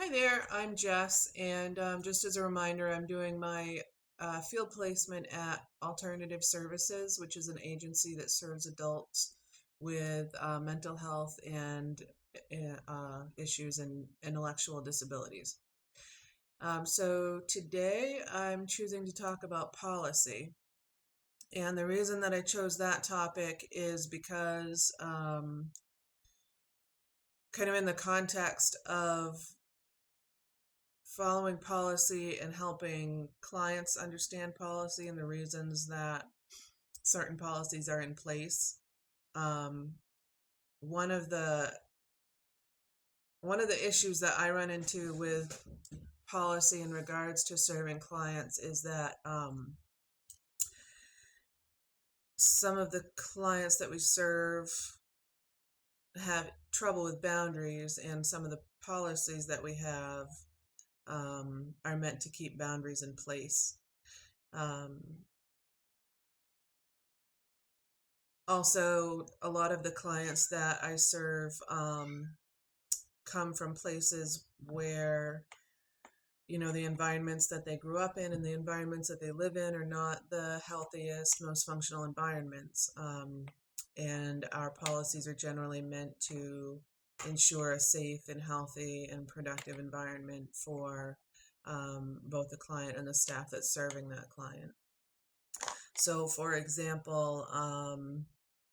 Hi there, I'm Jess, and just as a reminder, I'm doing my field placement at Alternative Services, which is an agency that serves adults with mental health and issues and intellectual disabilities. So today I'm choosing to talk about policy. And the reason that I chose that topic is because, kind of in the context of following policy and helping clients understand policy and the reasons that certain policies are in place. Um, one of the one of the issues that I run into with policy in regards to serving clients is that some of the clients that we serve have trouble with boundaries, and some of the policies that we have are meant to keep boundaries in place. Um, Also, a lot of the clients that I serve come from places where, the environments that they grew up in and the environments that they live in are not the healthiest, most functional environments. And our policies are generally meant to ensure a safe and healthy and productive environment for both the client and the staff that's serving that client. So, for example,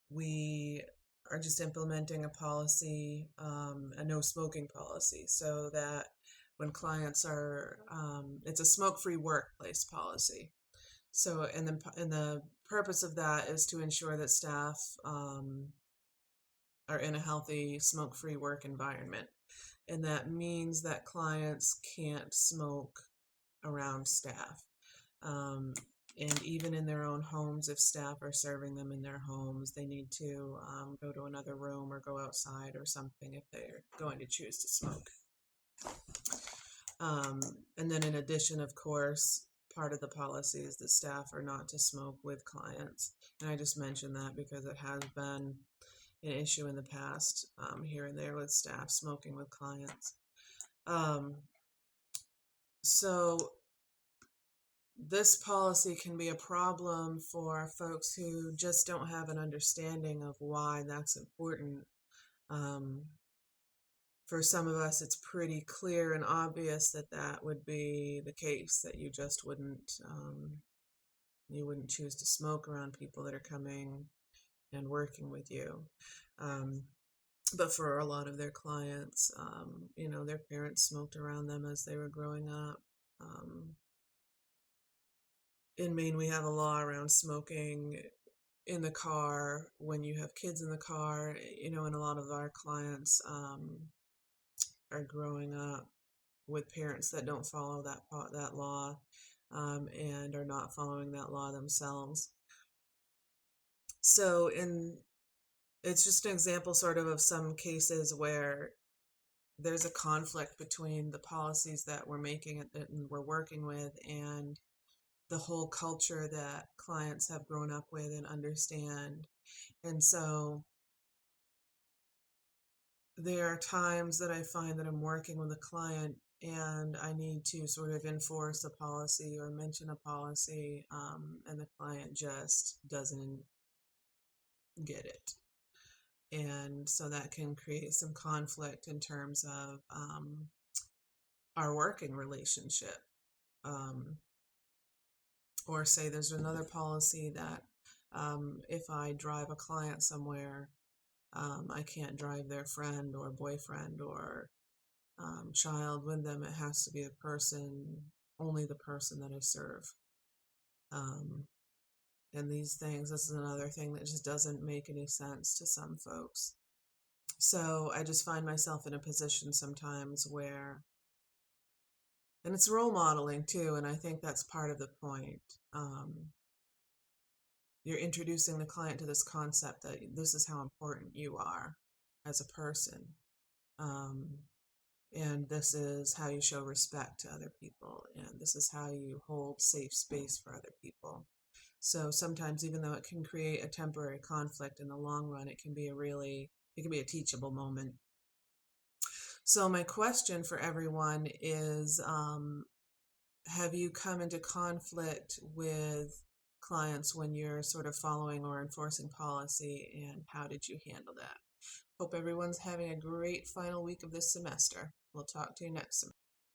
we are just implementing a policy, a no smoking policy, so that when clients are, it's a smoke-free workplace policy. So, and the purpose of that is to ensure that staff are in a healthy, smoke-free work environment, and that means that clients can't smoke around staff. Um, and even in their own homes, if staff are serving them in their homes, they need to go to another room or go outside or something if they're going to choose to smoke. Um, and then in addition, of course, part of the policy is the staff are not to smoke with clients. And I just mentioned that because it has been an issue in the past, here and there, with staff smoking with clients. Um, so this policy can be a problem for folks who just don't have an understanding of why that's important. Um, for some of us, it's pretty clear and obvious that that would be the case, that you wouldn't choose to smoke around people that are coming and working with you. But for a lot of their clients, their parents smoked around them as they were growing up. In Maine, we have a law around smoking in the car when you have kids in the car, and a lot of our clients are growing up with parents that don't follow that law, and are not following that law themselves. So, it's just an example, sort of some cases where there's a conflict between the policies that we're making and we're working with, and the whole culture that clients have grown up with and understand. And so there are times that I find that I'm working with a client and I need to sort of enforce a policy or mention a policy, and the client just doesn't get it. And so that can create some conflict in terms of our working relationship. Um, or say there's another policy that if I drive a client somewhere, I can't drive their friend or boyfriend or child with them. It has to be only the person that I serve. Um, and this is another thing that just doesn't make any sense to some folks. So I just find myself in a position sometimes where, and it's role modeling too, and I think that's part of the point. You're introducing the client to this concept that this is how important you are as a person. And this is how you show respect to other people, and this is how you hold safe space for other people. So sometimes, even though it can create a temporary conflict, in the long run, it can be a teachable moment. So my question for everyone is, have you come into conflict with clients when you're sort of following or enforcing policy, and how did you handle that? Hope everyone's having a great final week of this semester. We'll talk to you next semester.